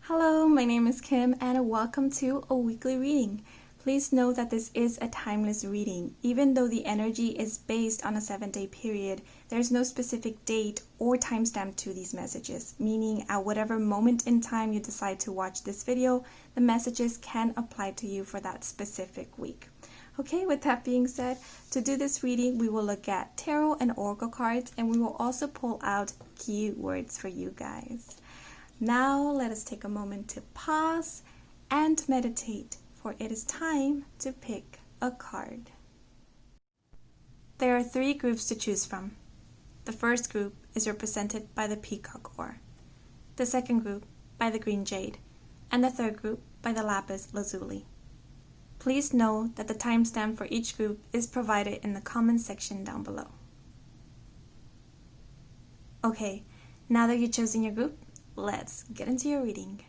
Hello, my name is Kim and welcome to a weekly reading. Please know that this is a timeless reading. Even though the energy is based on a 7-day period, there's no specific date or timestamp to these messages, meaning at whatever moment in time you decide to watch this video, the messages can apply to you for that specific week. Okay, with that being said, to do this reading, we will look at tarot and oracle cards, and we will also pull out keywords for you guys. Now let us take a moment to pause and meditate, for it is time to pick a card. There are 3 groups to choose from. The first group is represented by the peacock oar, the second group by the green jade, and the third group by the lapis lazuli. Please know that the timestamp for each group is provided in the comment section down below. Okay, now that you've chosen your group, let's get into your reading.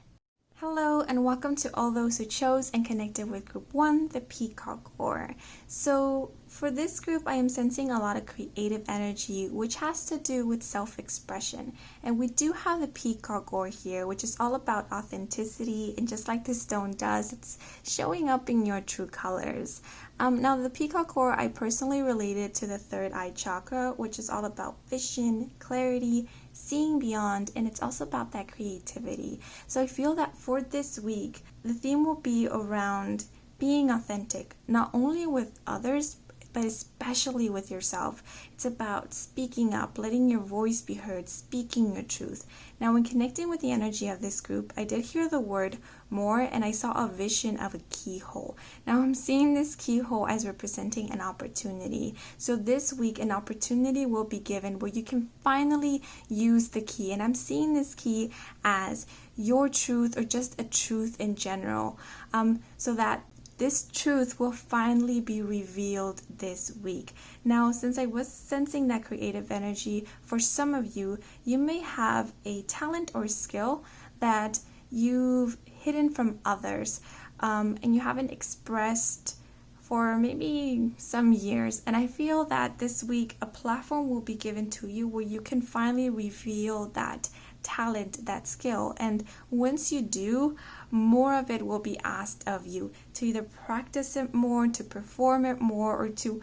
Hello and welcome to all those who chose and connected with group 1, the peacock oar. So for this group, I am sensing a lot of creative energy, which has to do with self-expression. And we do have the peacock oar here, which is all about authenticity, and just like the stone does, it's showing up in your true colors. Now the peacock oar, I personally related to the third eye chakra, which is all about vision, clarity, seeing beyond, and it's also about that creativity. So I feel that for this week, the theme will be around being authentic, not only with others, but especially with yourself. It's about speaking up, letting your voice be heard, speaking your truth. Now, when connecting with the energy of this group, I did hear the word more, and I saw a vision of a keyhole. Now, I'm seeing this keyhole as representing an opportunity. So this week, an opportunity will be given where you can finally use the key. And I'm seeing this key as your truth, or just a truth in general, so that this truth will finally be revealed this week. Now, since I was sensing that creative energy, for some of you, you may have a talent or skill that you've hidden from others, and you haven't expressed for maybe some years. And I feel that this week a platform will be given to you where you can finally reveal that talent, that skill. And once you do, more of it will be asked of you to either practice it more, to perform it more, or to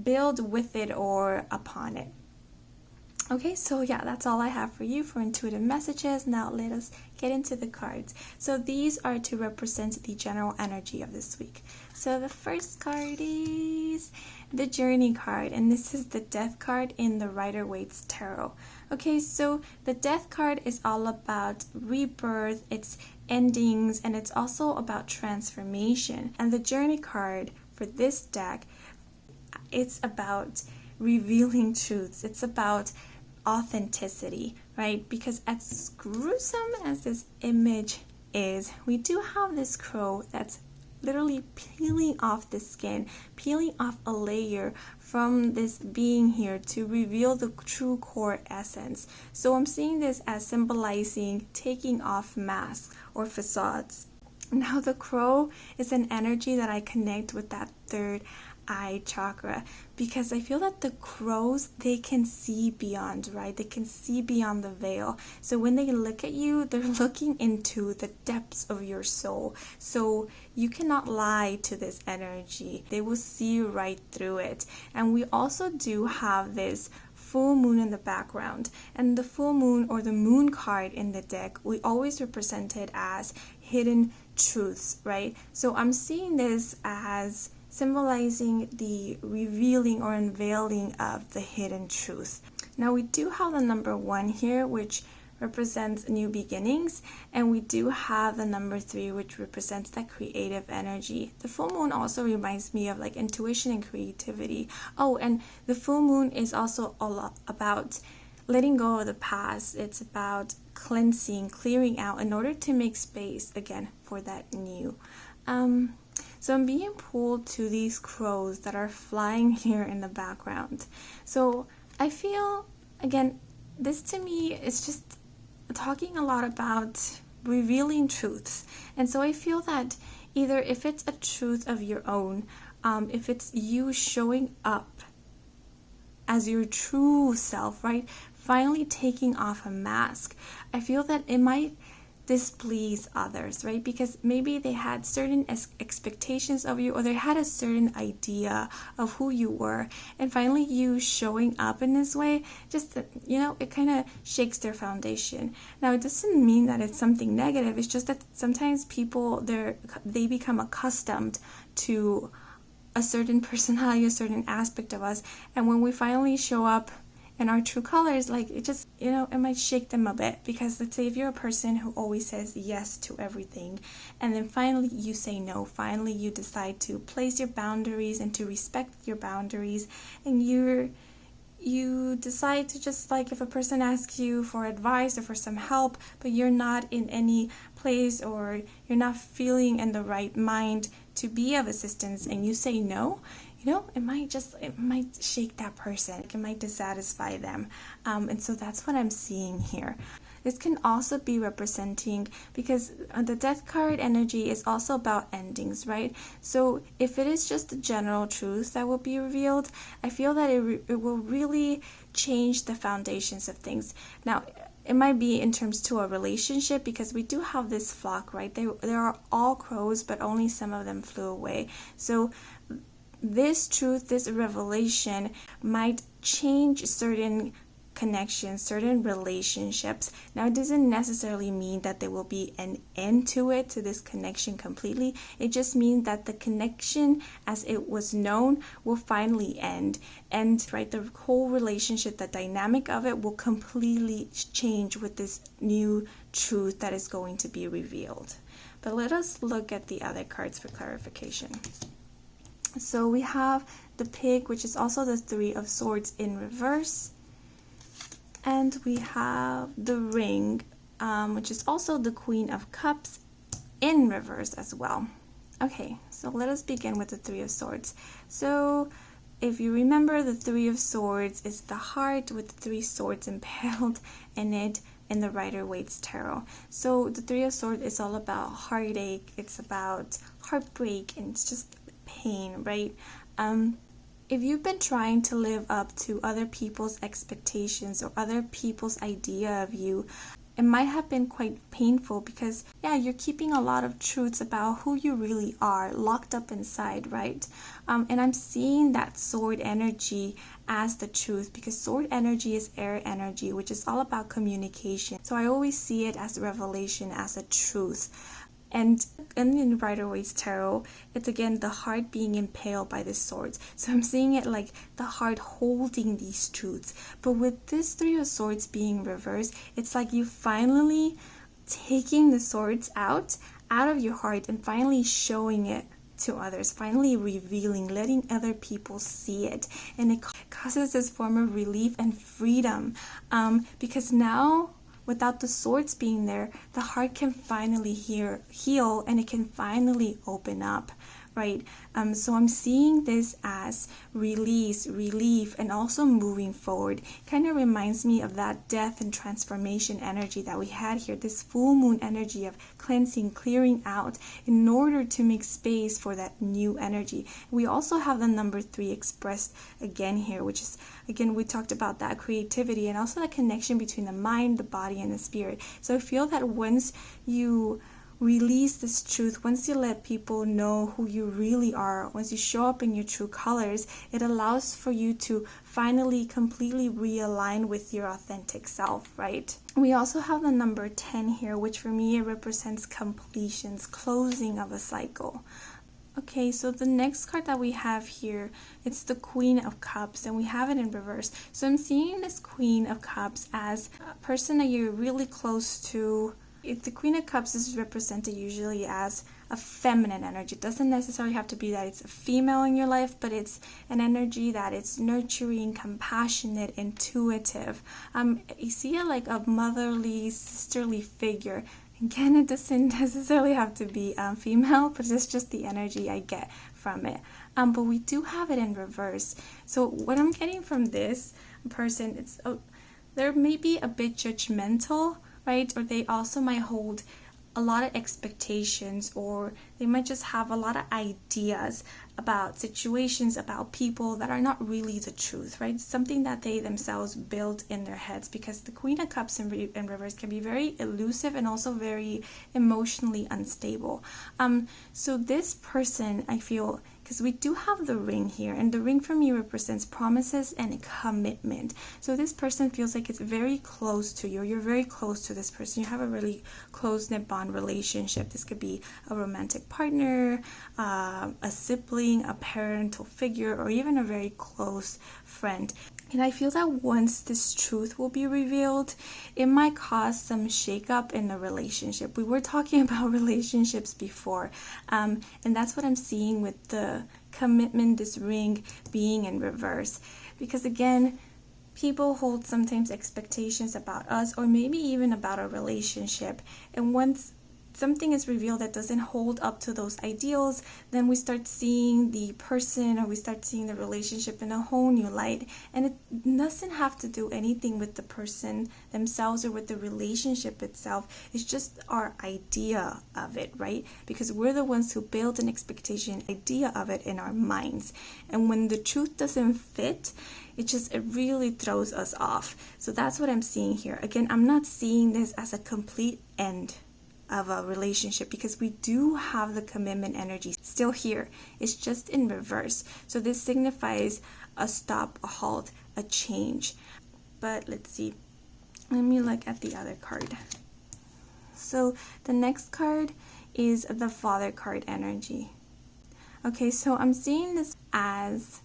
build with it or upon it. Okay, so yeah, that's all I have for you for intuitive messages. Now let us get into the cards. So these are to represent the general energy of this week. So the first card is the Journey card, and this is the Death card in the Rider-Waite's Tarot. Okay, so the Death card is all about rebirth, it's endings, and it's also about transformation. And the Journey card for this deck, it's about revealing truths. It's about authenticity, right? Because as gruesome as this image is, we do have this crow that's literally peeling off the skin, peeling off a layer from this being here to reveal the true core essence. So I'm seeing this as symbolizing taking off masks or facades. Now the crow is an energy that I connect with that third eye chakra, because I feel that the crows, they can see beyond, right? They can see beyond the veil. So when they look at you, they're looking into the depths of your soul. So you cannot lie to this energy. They will see right through it. And we also do have this full moon in the background, and the full moon, or the moon card in the deck, we always represent it as hidden truths, right? So I'm seeing this as symbolizing the revealing or unveiling of the hidden truth. Now we do have the number 1 here, which represents new beginnings, and we do have the number 3, which represents that creative energy. The full moon also reminds me of like intuition and creativity. Oh, and the full moon is also all about letting go of the past. It's about cleansing, clearing out in order to make space again for that new. So I'm being pulled to these crows that are flying here in the background. So I feel, again, this to me is just talking a lot about revealing truths. And so I feel that either if it's a truth of your own, if it's you showing up as your true self, right? Finally taking off a mask. I feel that it might displease others, right? Because maybe they had certain expectations of you, or they had a certain idea of who you were, and finally you showing up in this way, just, it kind of shakes their foundation. Now, it doesn't mean that it's something negative. It's just that sometimes people, they become accustomed to a certain personality, a certain aspect of us, and when we finally show up in our true colors, like, it just, it might shake them a bit. Because let's say if you're a person who always says yes to everything, and then finally you say no, finally you decide to place your boundaries and to respect your boundaries, and you decide to just, like, if a person asks you for advice or for some help, but you're not in any place, or you're not feeling in the right mind to be of assistance, and you say no, it might shake that person. It might dissatisfy them. And so that's what I'm seeing here. This can also be representing, because the Death card energy is also about endings, right? So if it is just the general truth that will be revealed, I feel that it will really change the foundations of things. Now, it might be in terms to a relationship, because we do have this flock, right? There are all crows, but only some of them flew away. So this truth, this revelation might change certain connections, certain relationships. Now, it doesn't necessarily mean that there will be an end to this connection completely. It just means that the connection as it was known will finally end. And, right, the whole relationship, the dynamic of it will completely change with this new truth that is going to be revealed. But let us look at the other cards for clarification. So we have the Pig, which is also the Three of Swords in reverse. And we have the Ring, which is also the Queen of Cups in reverse as well. Okay, so let us begin with the Three of Swords. So if you remember, the Three of Swords is the heart with the three swords impaled in it in the Rider-Waite's Tarot. So the Three of Swords is all about heartache, it's about heartbreak, and it's just pain, right? If you've been trying to live up to other people's expectations or other people's idea of you, it might have been quite painful, because you're keeping a lot of truths about who you really are locked up inside, right? And I'm seeing that sword energy as the truth, because sword energy is air energy, which is all about communication. So I always see it as revelation, as a truth. And in Rider-Waite's Tarot, it's again the heart being impaled by the swords. So I'm seeing it like the heart holding these truths. But with this Three of Swords being reversed, it's like you finally taking the swords out of your heart and finally showing it to others, finally revealing, letting other people see it. And it causes this form of relief and freedom, because now, without the swords being there, the heart can finally heal, and it can finally open up, right? So I'm seeing this as release, relief, and also moving forward. Kind of reminds me of that death and transformation energy that we had here, this full moon energy of cleansing, clearing out in order to make space for that new energy. We also have the number 3 expressed again here, which is, again, we talked about that creativity and also the connection between the mind, the body, and the spirit. So I feel that once you release this truth, once you let people know who you really are, once you show up in your true colors, it allows for you to finally completely realign with your authentic self, right? We also have the number 10 here, which for me it represents completions, closing of a cycle. Okay, so the next card that we have here, it's the Queen of Cups, and we have it in reverse. So I'm seeing this Queen of Cups as a person that you're really close to. If the Queen of Cups is represented usually as a feminine energy. It doesn't necessarily have to be that it's a female in your life, but it's an energy that it's nurturing, compassionate, intuitive. You see it like a motherly, sisterly figure. Again, it doesn't necessarily have to be female, but it's just the energy I get from it. But we do have it in reverse. So what I'm getting from this person, they're maybe a bit judgmental, right? Or they also might hold a lot of expectations, or they might just have a lot of ideas about situations, about people that are not really the truth, right? Something that they themselves build in their heads, because the Queen of Cups in reverse can be very elusive and also very emotionally unstable. So this person, I feel, because we do have the ring here, and the ring for me represents promises and commitment. So this person feels like it's very close to you. You're very close to this person. You have a really close-knit bond relationship. This could be a romantic partner, a sibling, a parental figure, or even a very close friend. And I feel that once this truth will be revealed, it might cause some shakeup in the relationship. We were talking about relationships before, and that's what I'm seeing with the commitment, this ring being in reverse. Because again, people hold sometimes expectations about us, or maybe even about a relationship. And once something is revealed that doesn't hold up to those ideals, then we start seeing the person, or we start seeing the relationship in a whole new light. And it doesn't have to do anything with the person themselves or with the relationship itself. It's just our idea of it, right? Because we're the ones who build an expectation, idea of it in our minds. And when the truth doesn't fit, it really throws us off. So that's what I'm seeing here. Again, I'm not seeing this as a complete end of a relationship, because we do have the commitment energy still here. It's just in reverse. So this signifies a stop, a halt, a change. But let's see. Let me look at the other card. So the next card is the Father card energy. Okay, so I'm seeing this as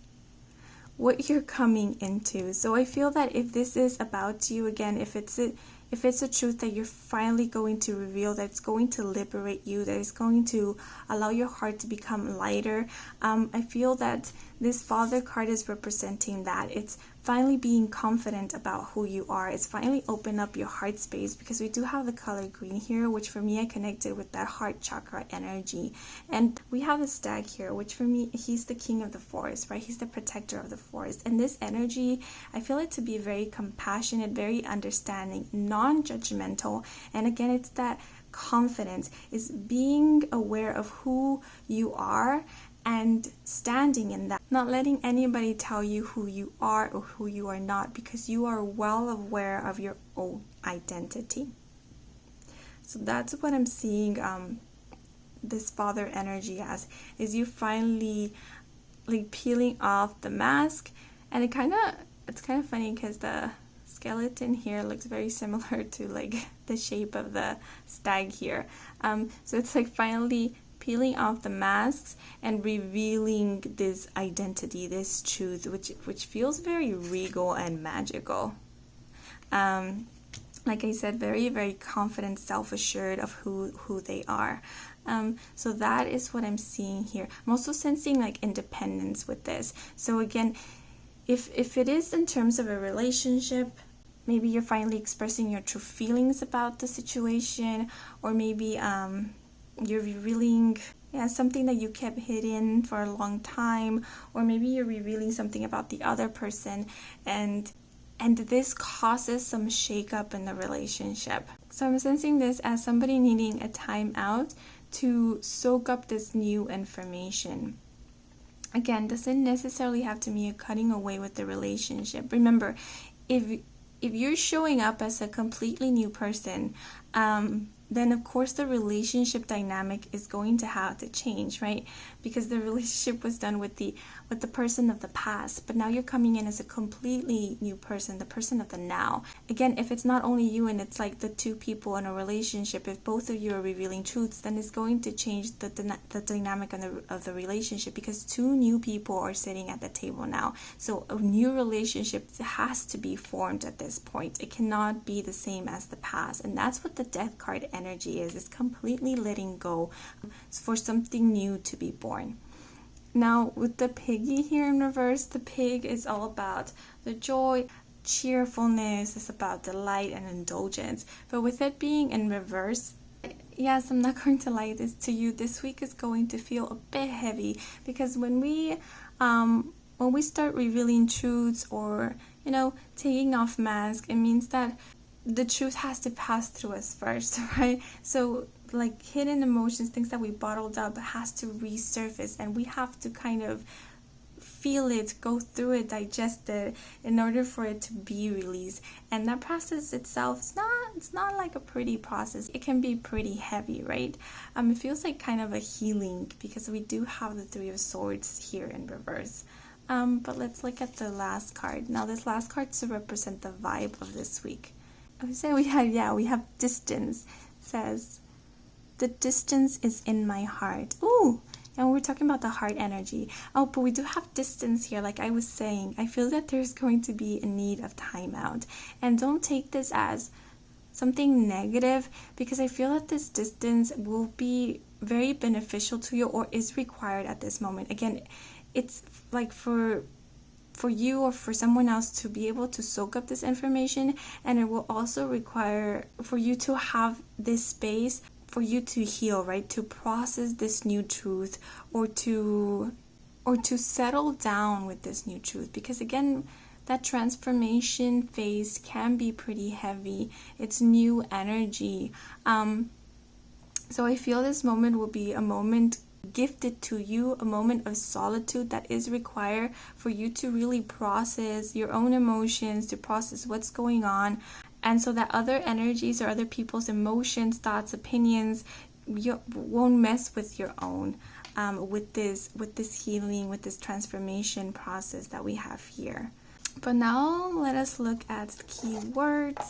what you're coming into. So I feel that if this is about you, again, if it's a truth that you're finally going to reveal, that's going to liberate you, that is going to allow your heart to become lighter, I feel that this Father card is representing that. It's finally being confident about who you are. It's finally open up your heart space, because we do have the color green here, which for me I connected with that heart chakra energy. And we have the stag here, which for me, he's the king of the forest, right? He's the protector of the forest. And this energy, I feel it to be very compassionate, very understanding, non-judgmental. And again, it's that confidence, is being aware of who you are and standing in that, not letting anybody tell you who you are or who you are not, because you are well aware of your own identity. So that's what I'm seeing this Father energy as, is you finally like peeling off the mask. And it's kind of funny, because the skeleton here looks very similar to like the shape of the stag here. So it's like finally peeling off the masks and revealing this identity, this truth, which feels very regal and magical. Like I said, very, very confident, self-assured of who they are. So that is what I'm seeing here. I'm also sensing like independence with this. So again, if it is in terms of a relationship, maybe you're finally expressing your true feelings about the situation, or maybe you're revealing something that you kept hidden for a long time, or maybe you're revealing something about the other person, and this causes some shakeup in the relationship. So I'm sensing this as somebody needing a time out to soak up this new information. Again, doesn't necessarily have to mean cutting away with the relationship. Remember, if you're showing up as a completely new person, then of course the relationship dynamic is going to have to change, right? Because the relationship was done with the person of the past, but now you're coming in as a completely new person, the person of the now. Again, if it's not only you and it's like the two people in a relationship, if both of you are revealing truths, then it's going to change the dynamic of the relationship, because two new people are sitting at the table now. So a new relationship has to be formed at this point. It cannot be the same as the past, and that's what the Death card energy is. It's completely letting go for something new to be born. Now with the piggy here in reverse, the pig is all about the joy, cheerfulness, it's about delight and indulgence. But with it being in reverse, yes, I'm not going to lie this to you, this week is going to feel a bit heavy, because when we start revealing truths, or taking off masks, it means that the truth has to pass through us first, right? So like hidden emotions, things that we bottled up, has to resurface, and we have to kind of feel it, go through it, digest it in order for it to be released. And that process itself, it's not like a pretty process. It can be pretty heavy, right? It feels like kind of a healing, because we do have the Three of Swords here in reverse. But let's look at the last card. Now this last card to represent the vibe of this week. I would say we have distance. It says, the distance is in my heart. Ooh, and we're talking about the heart energy. Oh, but we do have distance here. Like I was saying, I feel that there's going to be a need of timeout. And don't take this as something negative, because I feel that this distance will be very beneficial to you, or is required at this moment. Again, it's like for you or for someone else to be able to soak up this information, and it will also require for you to have this space for you to heal, right? To process this new truth, or to settle down with this new truth, because again, that transformation phase can be pretty heavy. It's new energy. So I feel this moment will be a moment gifted to you, a moment of solitude that is required for you to really process your own emotions, to process what's going on, and so that other energies or other people's emotions, thoughts, opinions won't mess with your own, with this healing, with this transformation process that we have here. But now let us look at the key words.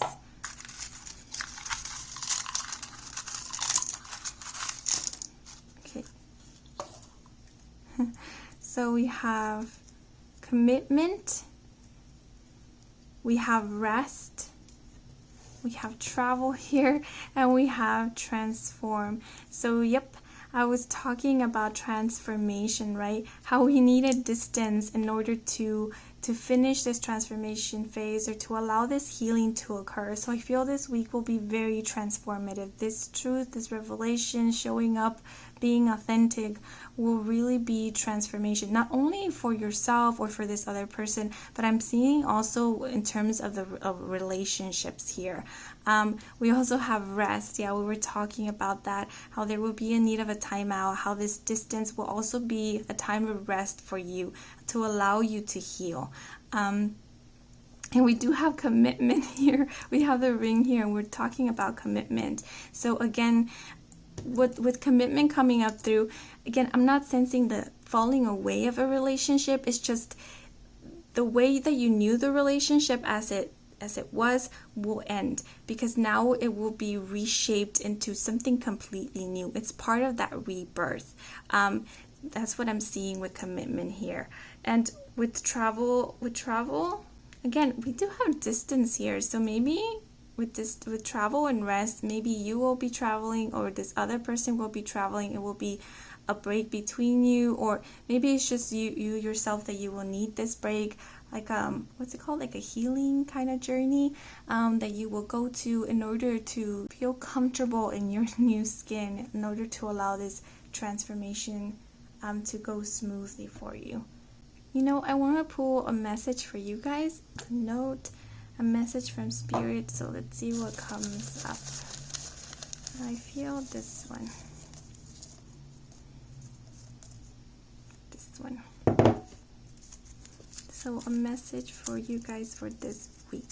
So we have commitment, we have rest, we have travel here, and we have transform. So yep, I was talking about transformation, right? How we needed distance in order to finish this transformation phase, or to allow this healing to occur. So I feel this week will be very transformative. This truth, this revelation, showing up, being authentic, will really be transformation, not only for yourself or for this other person, but I'm seeing also in terms of the relationships here. We also have rest. Yeah, we were talking about that, how there will be a need of a timeout, how this distance will also be a time of rest for you, to allow you to heal. And we do have commitment here. We have the ring here, and we're talking about commitment. So again, with commitment coming up through, again, I'm not sensing the falling away of a relationship. It's just the way that you knew the relationship as it was will end, because now it will be reshaped into something completely new. It's part of that rebirth. That's what I'm seeing with commitment here. And with travel, again, we do have distance here. So maybe with travel and rest, maybe you will be traveling, or this other person will be traveling. It will be a break between you, or maybe it's just you yourself that you will need this break, like what's it called, like a healing kind of journey that you will go to in order to feel comfortable in your new skin, in order to allow this transformation to go smoothly for you. You know, I want to pull a message for you guys, a note, a message from Spirit. So let's see what comes up. I feel this one. This one. So a message for you guys for this week,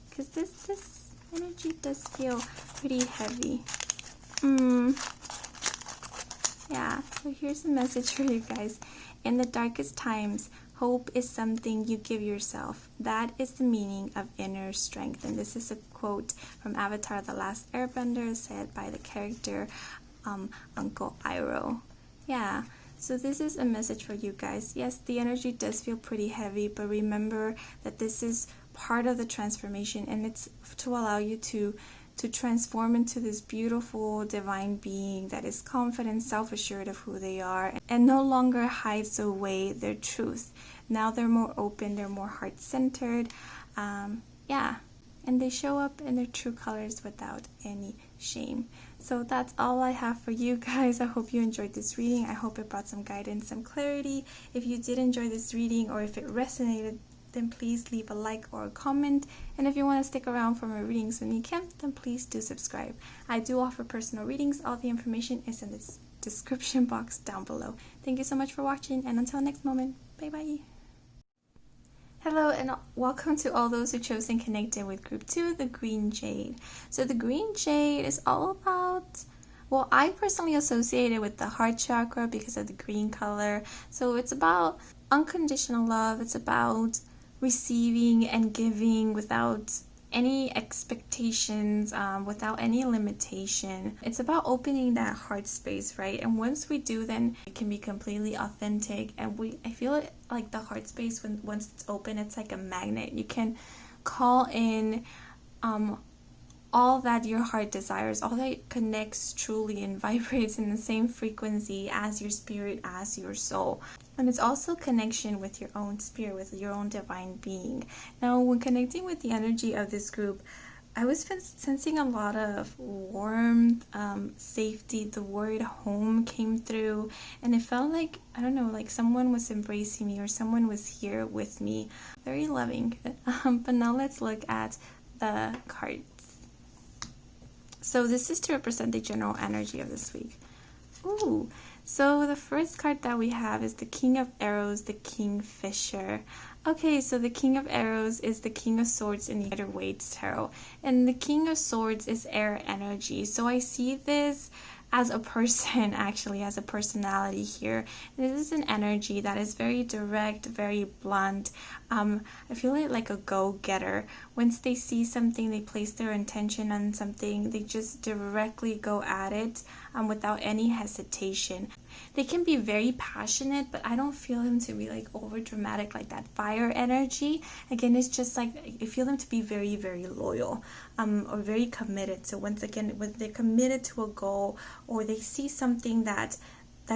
because this energy does feel pretty heavy. Yeah, so here's a message for you guys. In the darkest times, hope is something you give yourself. That is the meaning of inner strength. And this is a quote from Avatar: The Last Airbender, said by the character Uncle Iroh. Yeah, so this is a message for you guys. Yes, the energy does feel pretty heavy, but remember that this is part of the transformation, and it's to allow you to transform into this beautiful divine being that is confident, self-assured of who they are, and no longer hides away their truth. Now they're more open, they're more heart-centered, yeah, and they show up in their true colors without any shame. So that's all I have for you guys. I hope you enjoyed this reading. I hope it brought some guidance, some clarity. If you did enjoy this reading, or if it resonated then please leave a like or a comment. And if you want to stick around for my readings when you can, then please do subscribe. I do offer personal readings. All the information is in the description box down below. Thank you so much for watching, and until next moment, bye bye. Hello and welcome to all those who chose and connected with group 2, the green jade. So the green jade is all about, well, I personally associate it with the heart chakra because of the green color. So it's about unconditional love. It's about receiving and giving without any expectations, without any limitation. It's about opening that heart space, right? And once we do, then it can be completely authentic. And I feel it like the heart space, once it's open, it's like a magnet. You can call in all that your heart desires, all that connects truly and vibrates in the same frequency as your spirit, as your soul. And it's also connection with your own spirit, with your own divine being. Now, when connecting with the energy of this group, I was sensing a lot of warmth, safety. The word home came through, and it felt like, I don't know, like someone was embracing me or someone was here with me. Very loving. But now let's look at the cards. So this is to represent the general energy of this week. Ooh, so the first card that we have is the King of Arrows, the Kingfisher. Okay, so the King of Arrows is the King of Swords in the Rider-Waite's Tarot. And the King of Swords is air energy. So I see this as a person, actually, as a personality here. This is an energy that is very direct, very blunt. I feel like a go-getter. Once they see something, they place their intention on something, they just directly go at it without any hesitation. They can be very passionate, but I don't feel them to be like over dramatic, like that fire energy. Again, it's just like I feel them to be very, very loyal, or very committed. So once again, when they're committed to a goal, or they see something that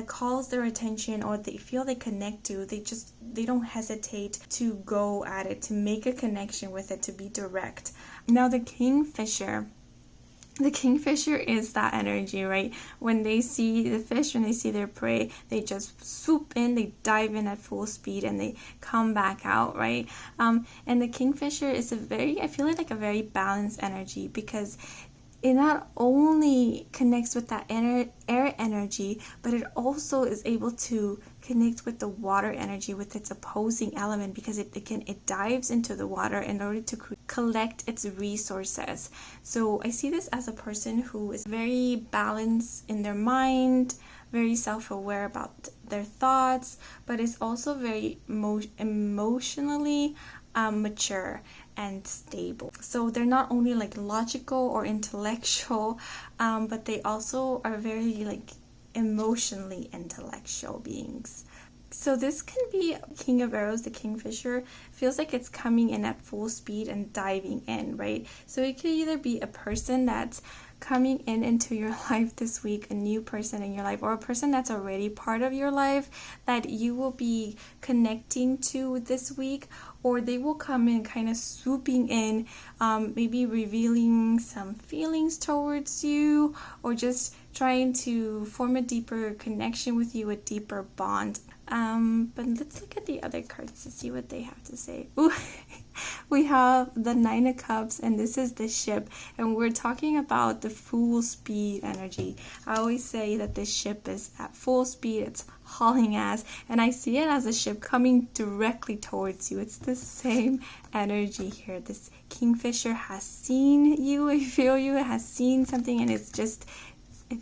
calls their attention, or they feel they connect to, they don't hesitate to go at it, to make a connection with it, to be direct. Now the Kingfisher is that energy, right? When they see the fish, when they see their prey, they just swoop in, they dive in at full speed, and they come back out, right? And the Kingfisher is I feel like a very balanced energy, because it not only connects with that air energy, but it also is able to connect with the water energy, with its opposing element, because it dives into the water in order to collect its resources. So I see this as a person who is very balanced in their mind, very self-aware about their thoughts, but is also very emotionally mature and stable. So they're not only like logical or intellectual, but they also are very like emotionally intellectual beings. So this can be King of Arrows, the Kingfisher, feels like it's coming in at full speed and diving in, right? So it could either be a person that's coming into your life this week, a new person in your life, or a person that's already part of your life that you will be connecting to this week, or they will come in kind of swooping in, maybe revealing some feelings towards you, or just trying to form a deeper connection with you, a deeper bond. But let's look at the other cards to see what they have to say. Ooh, we have the Nine of Cups, and this is the ship, and we're talking about the full speed energy. I always say that this ship is at full speed, it's hauling ass, and I see it as a ship coming directly towards you. It's the same energy here. This Kingfisher has seen you, I feel you, has seen something, and it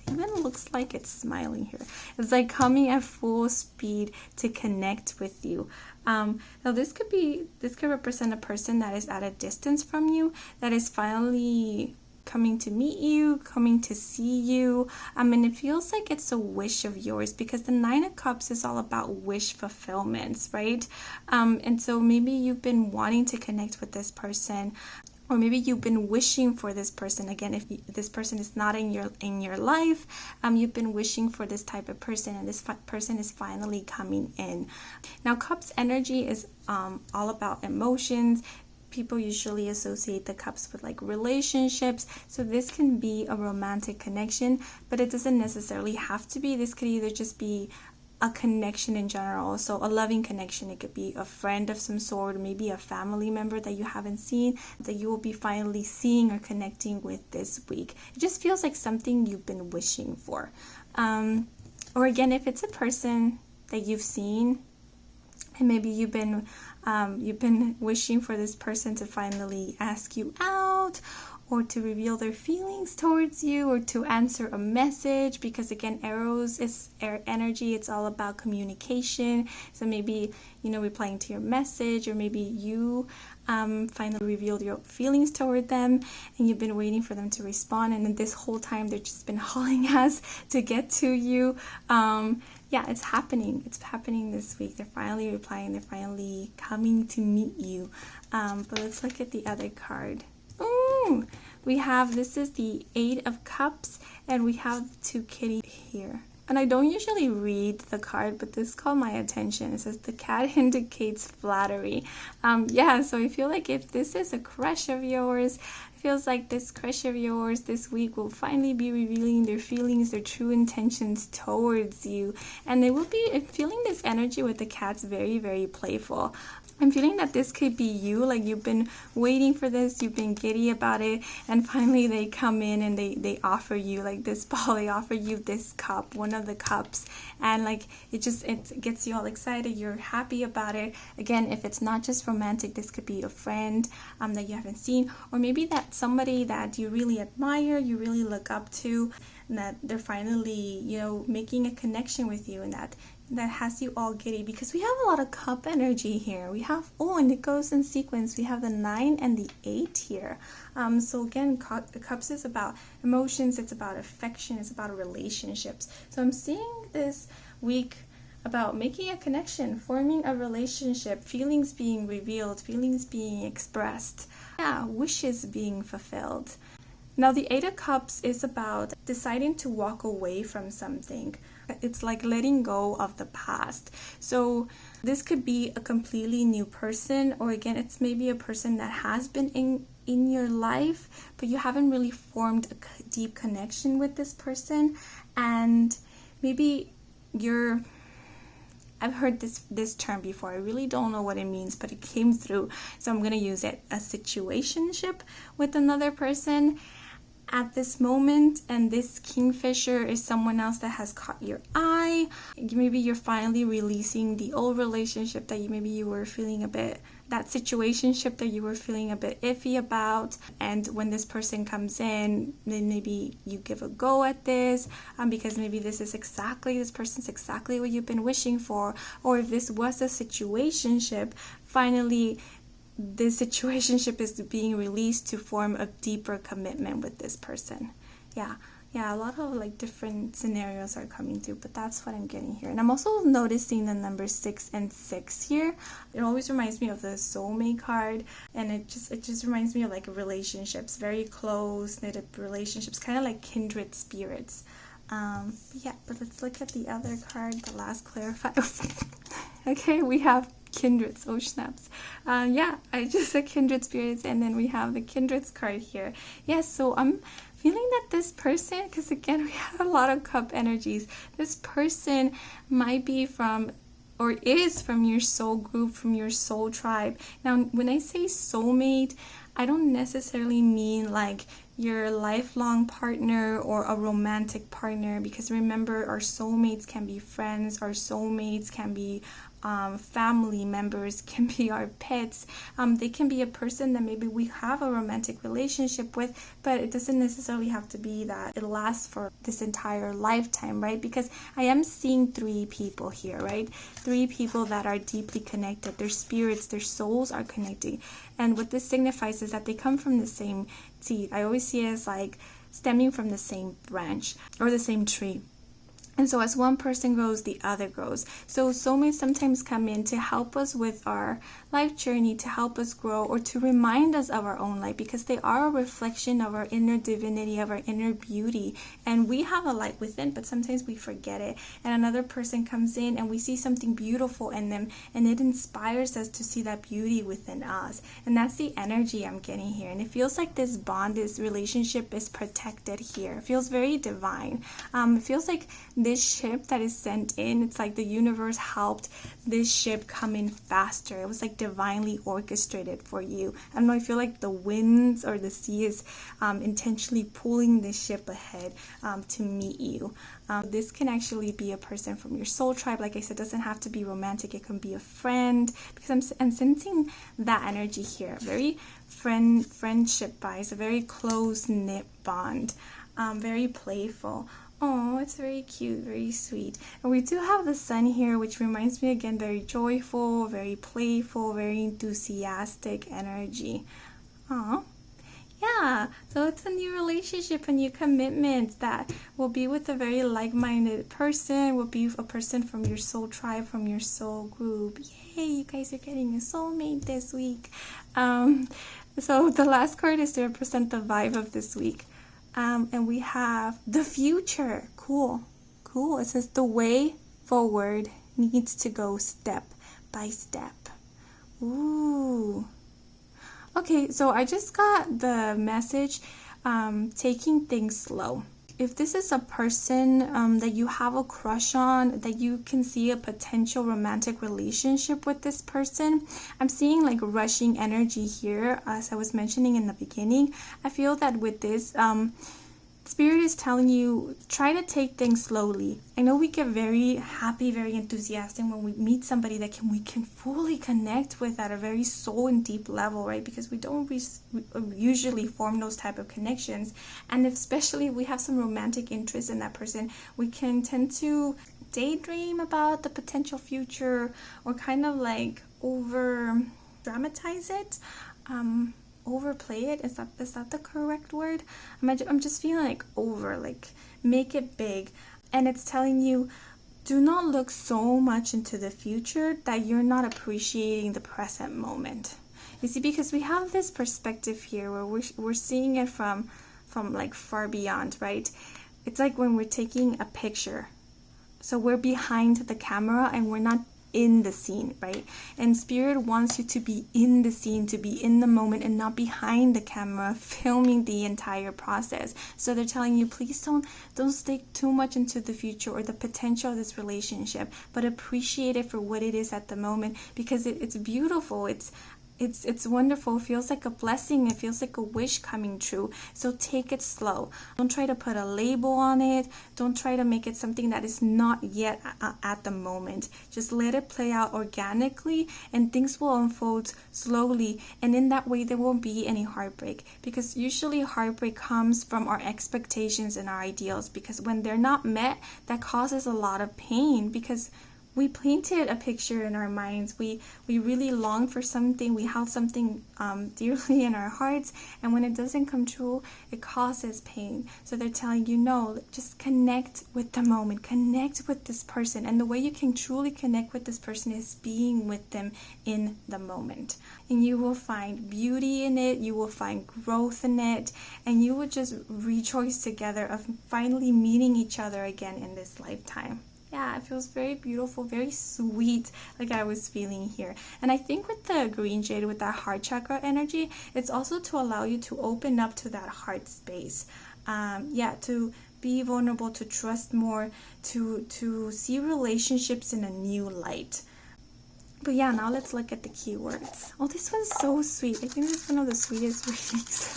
even looks like it's smiling here. It's like coming at full speed to connect with you. Now this could represent a person that is at a distance from you, that is finally coming to meet you, coming to see you. And it feels like it's a wish of yours, because the Nine of Cups is all about wish fulfillments, right? And so maybe you've been wanting to connect with this person, or maybe you've been wishing for this person. Again, if this person is not in your life, you've been wishing for this type of person, and this person is finally coming in. Now, Cups energy is all about emotions. People usually associate the cups with like relationships, so this can be a romantic connection, but it doesn't necessarily have to be. This could either just be a connection in general. So a loving connection. It could be a friend of some sort, or maybe a family member that you haven't seen, that you will be finally seeing or connecting with this week. It just feels like something you've been wishing for. Or again, if it's a person that you've seen, and maybe you've been wishing for this person to finally ask you out, or to reveal their feelings towards you, or to answer a message, because again, arrows is air energy. It's all about communication. So maybe, replying to your message, or maybe you finally revealed your feelings toward them, and you've been waiting for them to respond, and then this whole time they've just been hauling ass to get to you. Yeah, it's happening. It's happening this week. They're finally replying. They're finally coming to meet you. But let's look at the other card. Ooh, this is the 8 of Cups, and we have 2 kitties here. And I don't usually read the card, but this caught my attention. It says the cat indicates flattery. Yeah, so I feel like if this is a crush of yours, it feels like this crush of yours this week will finally be revealing their feelings, their true intentions towards you. And they will be feeling this energy with the cats very, very playful. I'm feeling that this could be you, like you've been waiting for this, you've been giddy about it, and finally they come in and they offer you like this ball, they offer you this cup, one of the cups, and like it gets you all excited, you're happy about it. Again, if it's not just romantic, this could be a friend that you haven't seen, or maybe that somebody that you really admire, you really look up to, and that they're finally, making a connection with you, and that has you all giddy, because we have a lot of cup energy here. We have, and it goes in sequence. We have the 9 and the 8 here. So again, cups is about emotions, it's about affection, it's about relationships. So I'm seeing this week about making a connection, forming a relationship, feelings being revealed, feelings being expressed, wishes being fulfilled. Now, the 8 of Cups is about deciding to walk away from something. It's like letting go of the past. So this could be a completely new person, or again, it's maybe a person that has been in your life, but you haven't really formed a deep connection with this person. And maybe I've heard this term before. I really don't know what it means, but it came through. So I'm going to use it. A situationship with another person at this moment, and this kingfisher is someone else that has caught your eye. Maybe you're finally releasing the old relationship that you were feeling that situationship that you were feeling a bit iffy about, and when this person comes in, then maybe you give a go at this, because maybe this person's exactly what you've been wishing for. Or if this was a situationship, finally this situationship is being released to form a deeper commitment with this person. Yeah, a lot of like different scenarios are coming through, but that's what I'm getting here. And I'm also noticing the number 6 and 6 here. It always reminds me of the soulmate card, and it just reminds me of like relationships, very close knit relationships, kind of like kindred spirits. But let's look at the other card, the last clarifier. Okay, we have kindreds. Oh snaps. I just said kindred spirits, and then we have the kindreds card here. Yes, so I'm feeling that this person, because again we have a lot of cup energies, this person might be from, or is from your soul group, from your soul tribe. Now when I say soulmate, I don't necessarily mean like your lifelong partner or a romantic partner, because remember, our soulmates can be friends, our soulmates can be family members, can be our pets. They can be a person that maybe we have a romantic relationship with, but it doesn't necessarily have to be that it lasts for this entire lifetime, right? Because I am seeing 3 people here, right? 3 people that are deeply connected. Their spirits, their souls are connecting. And what this signifies is that they come from the same seed. I always see it as like stemming from the same branch or the same tree. And so as one person grows, the other grows. So soulmates sometimes come in to help us with our life journey, to help us grow, or to remind us of our own light, because they are a reflection of our inner divinity, of our inner beauty. And we have a light within, but sometimes we forget it. And another person comes in and we see something beautiful in them, and it inspires us to see that beauty within us. And that's the energy I'm getting here. And it feels like this bond, this relationship is protected here. It feels very divine. It feels like this ship that is sent in, it's like the universe helped this ship come in faster. It was like divinely orchestrated for you. I don't know, I feel like the winds or the sea is intentionally pulling this ship ahead to meet you. This can actually be a person from your soul tribe. Like I said, it doesn't have to be romantic. It can be a friend, because I'm sensing that energy here. Very friendship vibes, a very close-knit bond, very playful. Oh, it's very cute, very sweet. And we do have the sun here, which reminds me again, very joyful, very playful, very enthusiastic energy. Oh, yeah. So it's a new relationship, a new commitment that will be with a very like-minded person, will be a person from your soul tribe, from your soul group. Yay, you guys are getting a soulmate this week. So the last card is to represent the vibe of this week. And we have the future. Cool. It says the way forward needs to go step by step. Ooh. Okay, so I just got the message, taking things slow. If this is a person that you have a crush on, that you can see a potential romantic relationship with this person, I'm seeing like rushing energy here, as I was mentioning in the beginning. I feel that with this, Spirit is telling you, try to take things slowly. I know we get very happy, very enthusiastic when we meet somebody that we can fully connect with at a very soul and deep level, right? Because we don't usually form those type of connections. And especially if we have some romantic interest in that person, we can tend to daydream about the potential future, or kind of like over dramatize it. Overplay it. Is that the correct word? I'm just feeling like like make it big. And it's telling you, do not look so much into the future that you're not appreciating the present moment. You see, because we have this perspective here where we're seeing it from like far beyond, right? It's like when we're taking a picture, so we're behind the camera and we're not in the scene, right? And Spirit wants you to be in the scene, to be in the moment, and not behind the camera filming the entire process. So they're telling you, please don't stick too much into the future or the potential of this relationship, but appreciate it for what it is at the moment, because it's beautiful. It's wonderful. It feels like a blessing. It feels like a wish coming true. So take it slow. Don't try to put a label on it. Don't try to make it something that is not yet at the moment. Just let it play out organically, and things will unfold slowly. And in that way, there won't be any heartbreak, because usually heartbreak comes from our expectations and our ideals, because when they're not met, that causes a lot of pain, because we painted a picture in our minds. We really long for something. We held something dearly in our hearts, and when it doesn't come true, it causes pain. So they're telling you, no, just connect with the moment, connect with this person. And the way you can truly connect with this person is being with them in the moment. And you will find beauty in it, you will find growth in it, and you will just rejoice together of finally meeting each other again in this lifetime. Yeah, it feels very beautiful, very sweet, like I was feeling here. And I think with the green jade, with that heart chakra energy, it's also to allow you to open up to that heart space. To be vulnerable, to trust more, to see relationships in a new light. But yeah, now let's look at the keywords. Oh, this one's so sweet. I think this is one of the sweetest readings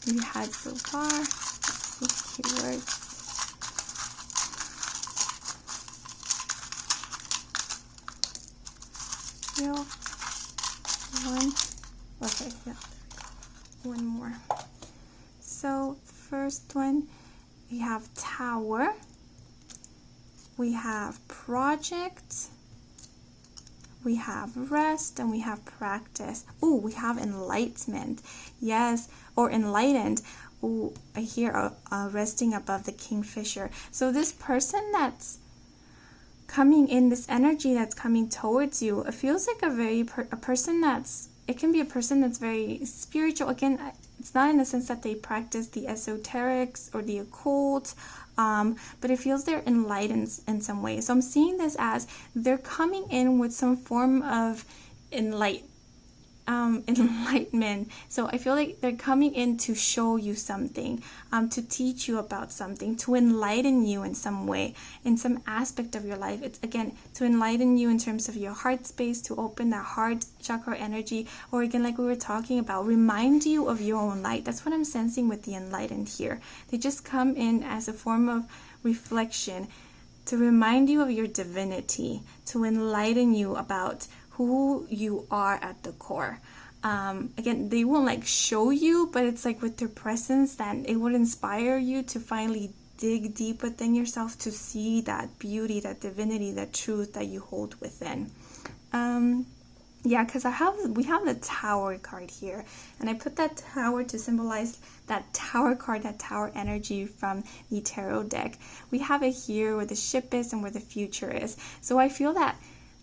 we had so far. Keywords. One. Okay, yeah. One more. So first one, we have tower. We have project. We have rest, and we have practice. Oh, we have enlightenment. Yes, or enlightened. Oh, I hear resting above the kingfisher. So this person that's coming in, this energy that's coming towards you, it feels like a person that's, it can be a person that's very spiritual. Again, it's not in the sense that they practice the esoterics or the occult, but it feels they're enlightened in some way. So I'm seeing this as they're coming in with some form of enlightenment. enlightenment. So I feel like they're coming in to show you something, to teach you about something, to enlighten you in some way, in some aspect of your life. It's again to enlighten you in terms of your heart space, to open that heart chakra energy, or again, like we were talking about, remind you of your own light. That's what I'm sensing with the enlightened here. They just come in as a form of reflection to remind you of your divinity, to enlighten you about who you are at the core. Again, they won't like show you, but it's like with their presence that it would inspire you to finally dig deep within yourself to see that beauty, that divinity, that truth that you hold within. Yeah, because we have the Tower card here, and I put that Tower to symbolize that Tower card, that Tower energy from the tarot deck. We have it here where the ship is and where the future is. So I feel that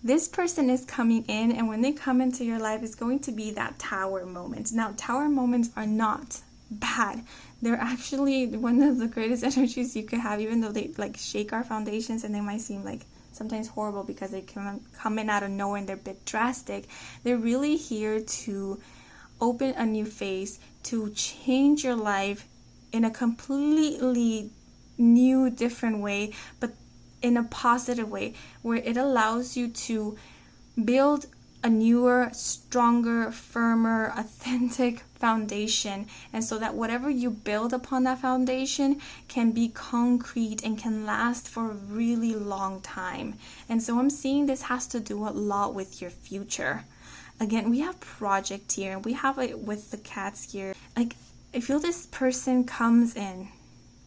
this person is coming in, and when they come into your life, it's going to be that Tower moment. Now, Tower moments are not bad. They're actually one of the greatest energies you could have, even though they like shake our foundations and they might seem like sometimes horrible because they come in out of nowhere and they're a bit drastic. They're really here to open a new phase, to change your life in a completely new, different way, but in a positive way, where it allows you to build a newer, stronger, firmer, authentic foundation, and so that whatever you build upon that foundation can be concrete and can last for a really long time. And so I'm seeing this has to do a lot with your future. Again, we have project here, we have it with the cats here. Like, I feel this person comes in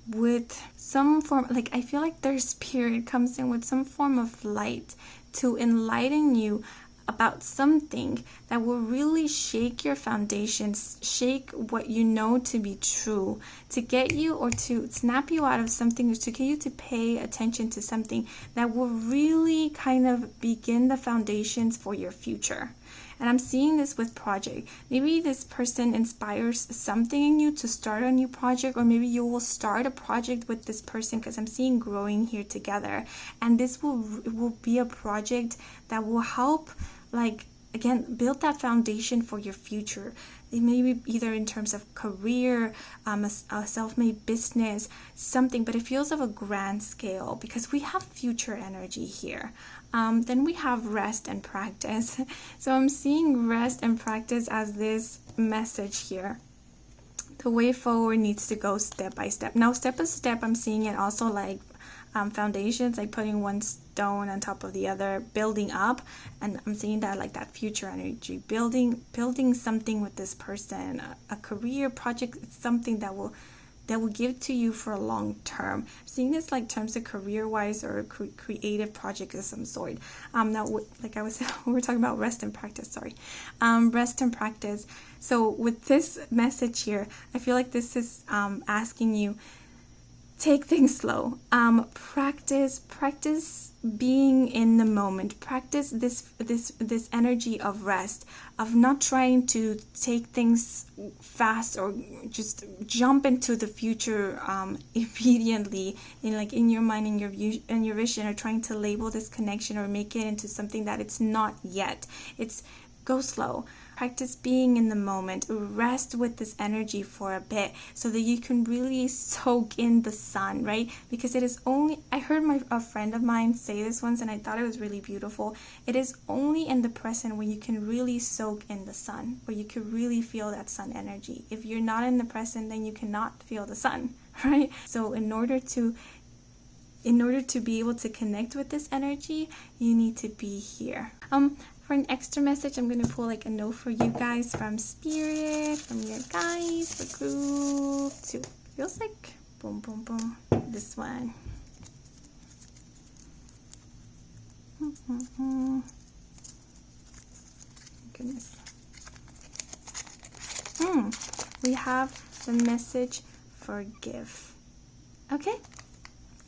with some form, like I feel like their spirit comes in with some form of light to enlighten you about something that will really shake your foundations, shake what you know to be true, to get you or to snap you out of something, or to get you to pay attention to something that will really kind of begin the foundations for your future. And I'm seeing this with project. Maybe this person inspires something in you to start a new project, or maybe you will start a project with this person, because I'm seeing growing here together. And this will be a project that will help, like, again, build that foundation for your future. It may be either in terms of career, a self-made business, something, but it feels of a grand scale because we have future energy here. Then we have rest and practice. So I'm seeing rest and practice as this message here. The way forward needs to go step by step. Now, step by step, I'm seeing it also like foundations, like putting one stone on top of the other, building up. And I'm seeing that like that future energy, building something with this person, a career project, something that will give to you for a long term. I'm seeing this like terms of career wise or creative project of some sort. Now, like we were talking about rest and practice, rest and practice. So with this message here, I feel like this is asking you, take things slow. Practice being in the moment. Practice this energy of rest, of not trying to take things fast or just jump into the future immediately in your mind, in your vision, or trying to label this connection or make it into something that it's not yet. It's go slow. Practice being in the moment. Rest with this energy for a bit so that you can really soak in the sun, right? Because it is only, I heard a friend of mine say this once and I thought it was really beautiful. It is only in the present where you can really soak in the sun, where you can really feel that sun energy. If you're not in the present, then you cannot feel the sun, right? So in order to be able to connect with this energy, you need to be here. For an extra message, I'm going to pull like a note for you guys from Spirit, from your guys, for group 2. Feels like, boom, boom, boom, this one. Goodness. We have the message forgive. Okay,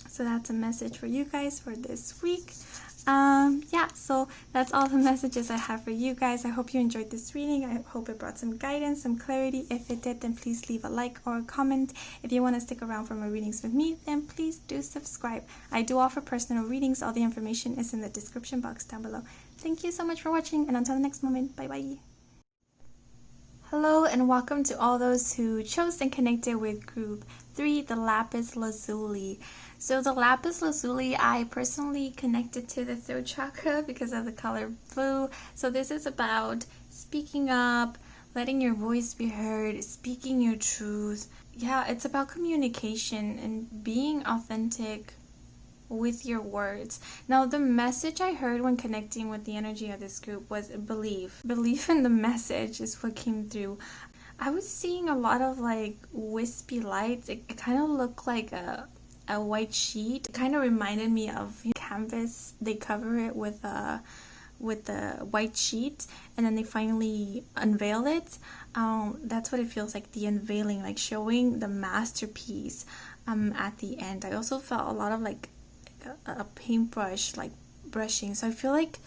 so that's a message for you guys for this week. Yeah, so that's all the messages I have for you guys. I hope you enjoyed this reading. I hope it brought some guidance, some clarity. If it did, then please leave a like or a comment. If you want to stick around for more readings with me, then please do subscribe. I do offer personal readings. All the information is in the description box down below. Thank you so much for watching, and until the next moment, bye bye. Hello and welcome to all those who chose and connected with group 3, the lapis lazuli. So the lapis lazuli, I personally connected to the throat chakra because of the color blue. So this is about speaking up, letting your voice be heard, speaking your truth. Yeah, it's about communication and being authentic with your words. Now, the message I heard when connecting with the energy of this group was believe. Believe in the message is what came through. I was seeing a lot of like wispy lights. It kind of looked like a white sheet. It kind of reminded me of canvas. They cover it with the white sheet and then they finally unveil it. That's what it feels like, the unveiling, like showing the masterpiece at the end. I also felt a lot of like a paintbrush, like brushing. So I feel like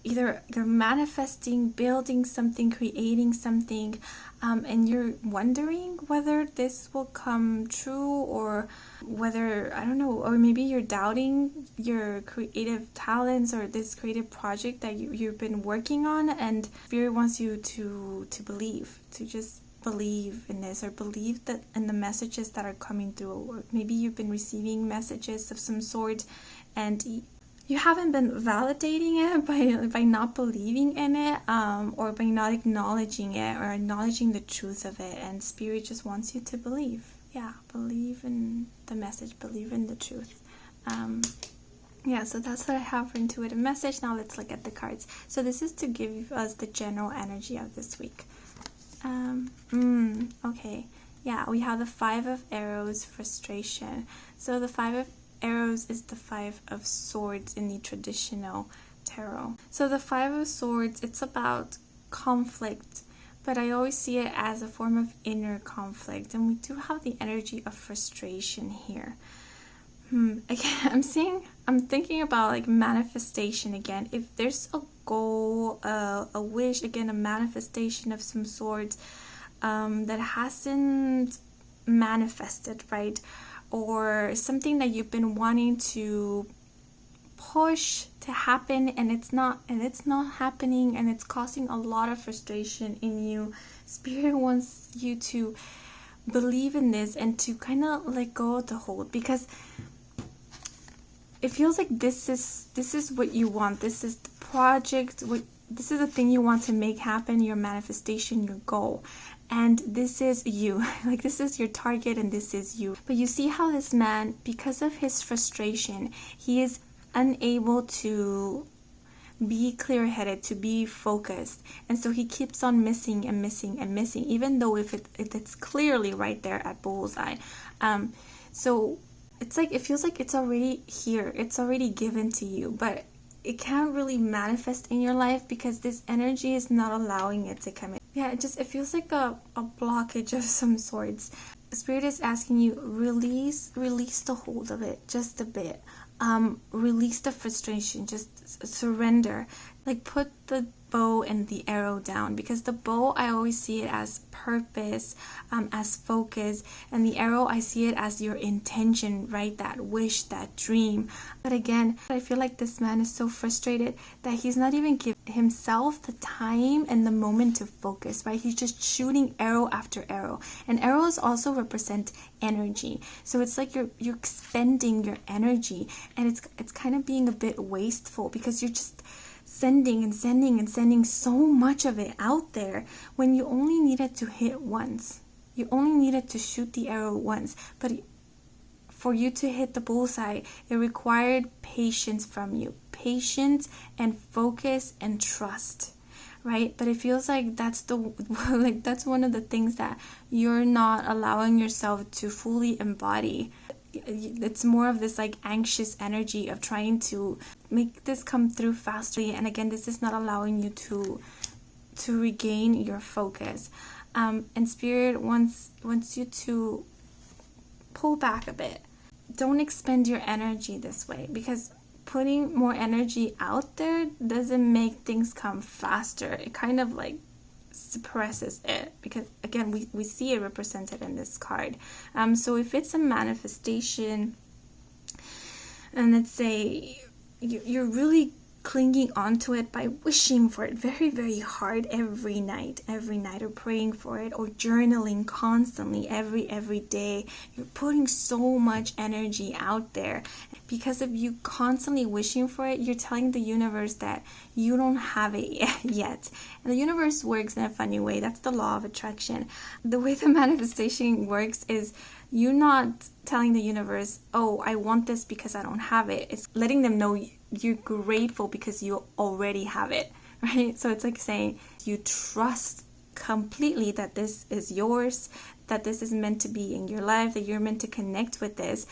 either you're manifesting, building something, creating something, and you're wondering whether this will come true, or whether, I don't know, or maybe you're doubting your creative talents or this creative project that you've been working on, and Spirit wants you to believe, to just believe in this, or believe that in the messages that are coming through. Or maybe you've been receiving messages of some sort and you haven't been validating it by not believing in it, or by not acknowledging it or acknowledging the truth of it. And Spirit just wants you to believe. Yeah, believe in the message, believe in the truth. Yeah, so that's what I have for intuitive message. Now let's look at the cards. So this is to give us the general energy of this week. Okay, yeah, we have the 5 of arrows, frustration. So the 5 of arrows is the 5 of swords in the traditional tarot. So the 5 of swords, it's about conflict, but I always see it as a form of inner conflict, and we do have the energy of frustration here. Again, I'm thinking about like manifestation again. If there's a goal, a wish, again, a manifestation of some sort that hasn't manifested, right? Or something that you've been wanting to push to happen and it's not happening, and it's causing a lot of frustration in you. Spirit wants you to believe in this and to kind of let go of the hold, because it feels like this is what you want. This is the project. This is the thing you want to make happen, your manifestation, your goal. And this is you. Like, this is your target and this is you. But you see how this man, because of his frustration, he is unable to be clear-headed, to be focused. And so he keeps on missing and missing and missing, even though if it's clearly right there at bullseye. So it's like, it feels like it's already here. It's already given to you, but it can't really manifest in your life because this energy is not allowing it to come in. Yeah, it feels like a blockage of some sorts. Spirit is asking you, release the hold of it just a bit. Release the frustration, just surrender. Like, put the bow and the arrow down, because the bow, I always see it as purpose, as focus, and the arrow, I see it as your intention, right? That wish, that dream. But again, I feel like this man is so frustrated that he's not even giving himself the time and the moment to focus, right? He's just shooting arrow after arrow, and arrows also represent energy. So it's like you're expending your energy, and it's kind of being a bit wasteful, because you're just sending and sending and sending so much of it out there when you only needed to hit once. You only needed to shoot the arrow once. But for you to hit the bullseye, it required patience from you. Patience and focus and trust, right? But it feels like that's that's one of the things that you're not allowing yourself to fully embody. It's more of this like anxious energy of trying to make this come through faster, and again, this is not allowing you to regain your focus. And Spirit wants you to pull back a bit. Don't expend your energy this way, because putting more energy out there doesn't make things come faster. It kind of like suppresses it, because again, we see it represented in this card. So if it's a manifestation, and let's say you're really clinging onto it by wishing for it very, very hard every night, or praying for it, or journaling constantly every day. You're putting so much energy out there. Because of you constantly wishing for it, you're telling the universe that you don't have it yet. And the universe works in a funny way. That's the law of attraction. The way the manifestation works is you're not telling the universe, oh, I want this because I don't have it. It's letting them know you're grateful because you already have it, right? So it's like saying you trust completely that this is yours, that this is meant to be in your life, that you're meant to connect with this,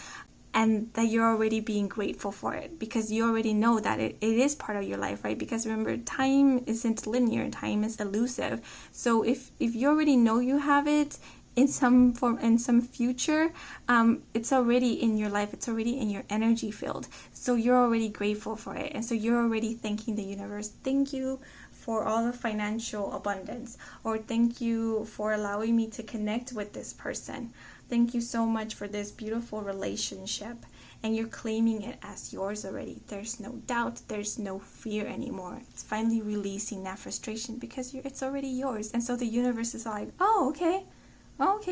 and that you're already being grateful for it because you already know that it is part of your life, right? Because remember, time isn't linear, time is elusive. So if you already know you have it in some form, in some future, it's already in your life, it's already in your energy field. So you're already grateful for it. And so you're already thanking the universe. Thank you for all the financial abundance, or thank you for allowing me to connect with this person. Thank you so much for this beautiful relationship. And you're claiming it as yours already. There's no doubt, there's no fear anymore. It's finally releasing that frustration because it's already yours. And so the universe is like, oh, okay,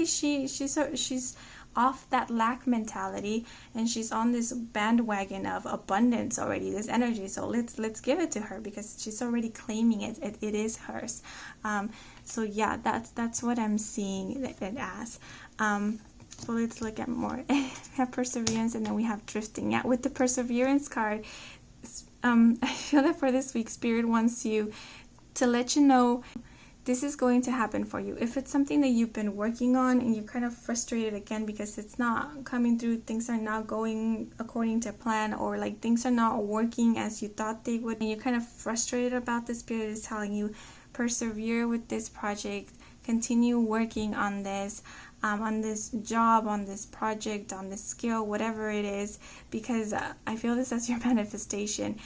she's off that lack mentality, and she's on this bandwagon of abundance already, this energy. So let's give it to her because she's already claiming it. It is hers. So yeah, that's what I'm seeing it as. So let's look at more. We have perseverance, and then we have drifting. Yeah, with the perseverance card, I feel that for this week, Spirit wants you to let you know this is going to happen for you. If it's something that you've been working on and you're kind of frustrated again because it's not coming through, things are not going according to plan, or like things are not working as you thought they would, and you're kind of frustrated about this, Spirit is telling you, persevere with this project, continue working on this job, on this project, on this skill, whatever it is, because I feel this as your manifestation.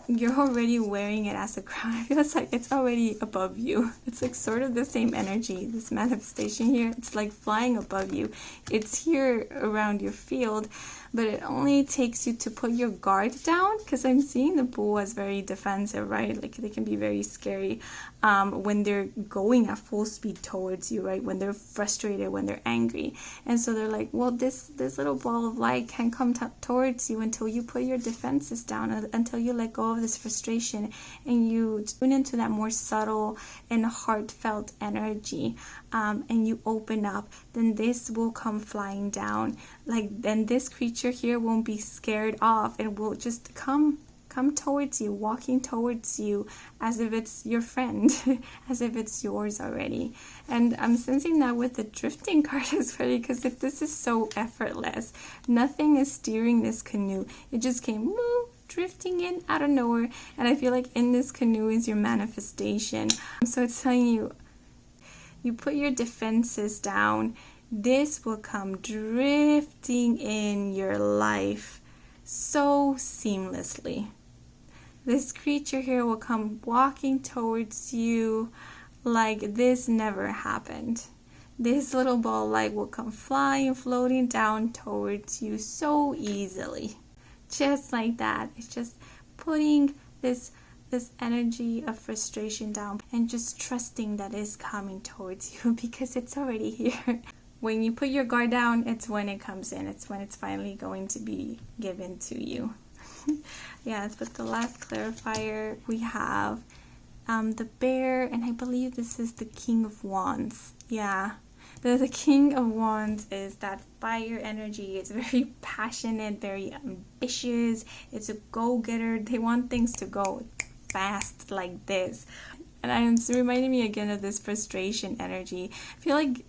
You're already wearing it as a crown. I feel like it's already above you. It's like sort of the same energy, this manifestation here. It's like flying above you. It's here around your field, but it only takes you to put your guard down, because I'm seeing the bull as very defensive, right? Like they can be very scary when they're going at full speed towards you, right? When they're frustrated, when they're angry. And so they're like, well, this little ball of light can't come towards you until you put your defenses down, until you let go of this frustration and you tune into that more subtle and heartfelt energy, and you open up. Then this will come flying down. Like then this creature here won't be scared off. It will just come towards you, walking towards you as if it's your friend, as if it's yours already. And I'm sensing that with the drifting card as well, because if this is so effortless, nothing is steering this canoe. It just came drifting in out of nowhere, and I feel like in this canoe is your manifestation. So it's telling you, you put your defenses down, this will come drifting in your life so seamlessly. This creature here will come walking towards you like this never happened. This little ball of light will come flying, floating down towards you so easily. Just like that. It's just putting this energy of frustration down and just trusting that it's coming towards you because it's already here. When you put your guard down, it's when it comes in. It's when it's finally going to be given to you. Yes, but the last clarifier we have the bear, and I believe this is the King of Wands. Yeah. The King of Wands is that fire energy. It's very passionate, very ambitious. It's a go-getter. They want things to go fast like this. And it's reminding me again of this frustration energy. I feel like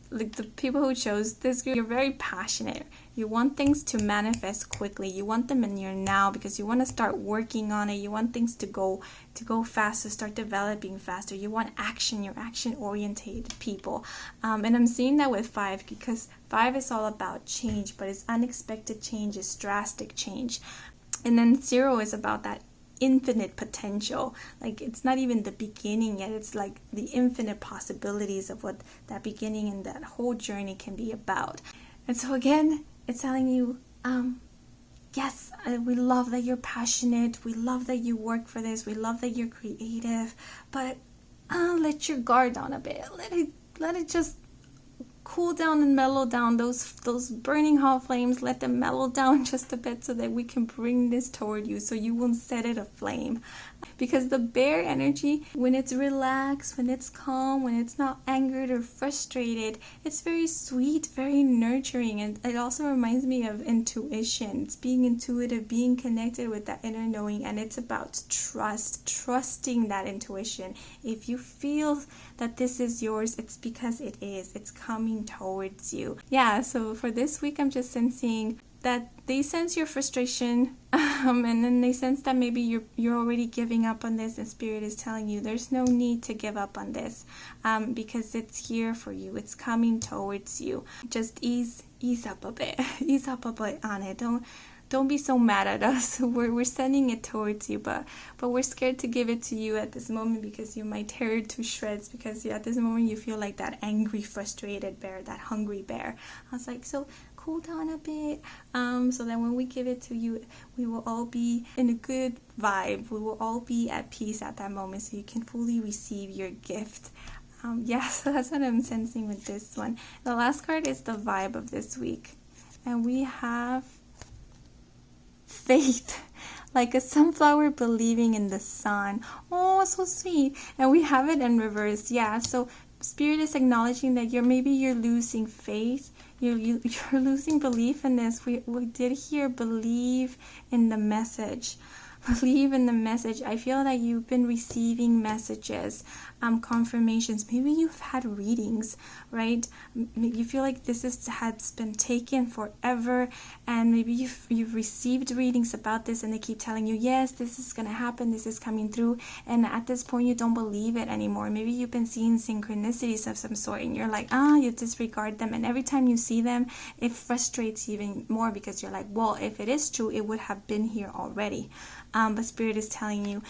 the people who chose this group, you're very passionate. You want things to manifest quickly. You want them in your now because you want to start working on it. You want things to go fast, to start developing faster. You want action. You're action-oriented people. And I'm seeing that with 5 because 5 is all about change, but it's unexpected change, it's drastic change. And then 0 is about that infinite potential. Like it's not even the beginning yet. It's like the infinite possibilities of what that beginning and that whole journey can be about. And so again, it's telling you yes, we love that you're passionate. We love that you work for this. We love that you're creative. But let your guard down a bit. Let it just cool down and mellow down. Those burning hot flames, let them mellow down just a bit so that we can bring this toward you, so you won't set it aflame. Because the bear energy, when it's relaxed, when it's calm, when it's not angered or frustrated, it's very sweet, very nurturing. And it also reminds me of intuition. It's being intuitive, being connected with that inner knowing, and it's about trusting that intuition. If you feel that this is yours, it's because it is. It's coming towards you. Yeah, so for this week, I'm just sensing that they sense your frustration, and then they sense that maybe you're already giving up on this, and Spirit is telling you there's no need to give up on this, because it's here for you. It's coming towards you. Just ease up a bit. Ease up a bit on it. Don't be so mad at us. We're sending it towards you, but we're scared to give it to you at this moment, because you might tear it to shreds, because at this moment you feel like that angry, frustrated bear, that hungry bear. I was like, so cool down a bit, so that when we give it to you, we will all be in a good vibe. We will all be at peace at that moment, so you can fully receive your gift. So that's what I'm sensing with this one. The last card is the vibe of this week, and we have faith, like a sunflower believing in the sun. Oh, so sweet. And we have it in reverse. So Spirit is acknowledging that you're losing faith. You're losing belief in this. We did here believe in the message. Believe in the message. I feel that you've been receiving messages, confirmations. Maybe you've had readings, right? You feel like this has been taken forever, and maybe you've received readings about this, and they keep telling you, yes, this is gonna happen, this is coming through, and at this point you don't believe it anymore. Maybe you've been seeing synchronicities of some sort, and you're like, you disregard them, and every time you see them, it frustrates you even more, because you're like, well, if it is true, it would have been here already. But Spirit is telling you,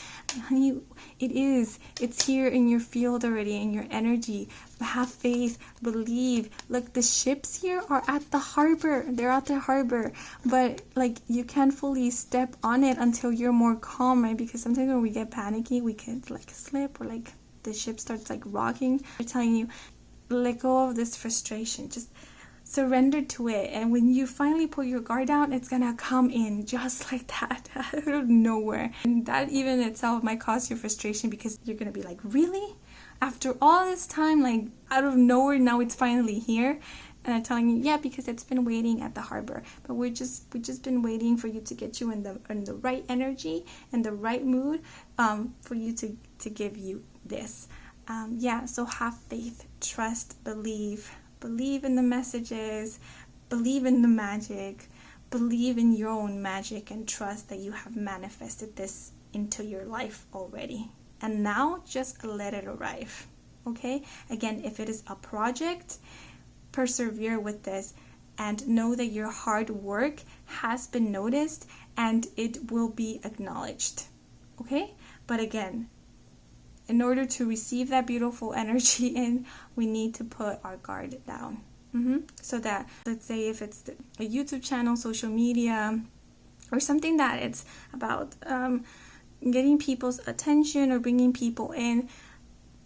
honey, it's here in your field already, in your energy. Have faith, believe. Look, the ships here are at the harbor. They're at the harbor, but like you can't fully step on it until you're more calm, right? Because sometimes when we get panicky, we can like slip, or like the ship starts like rocking. They're telling you, let go of this frustration. Just surrender to it, and when you finally pull your guard down, it's gonna come in just like that out of nowhere. And that even itself might cause you frustration, because you're gonna be like, really, after all this time, like out of nowhere, now it's finally here. And I'm telling you, because it's been waiting at the harbor, but we just been waiting for you to get you in the right energy and the right mood, for you to give you this. So have faith, trust, believe in the messages, believe in the magic, believe in your own magic, and trust that you have manifested this into your life already. And now just let it arrive, okay? Again, if it is a project, persevere with this and know that your hard work has been noticed and it will be acknowledged, okay? But again, in order to receive that beautiful energy in, we need to put our guard down. So that, let's say if it's a YouTube channel, social media, or something that it's about getting people's attention or bringing people in,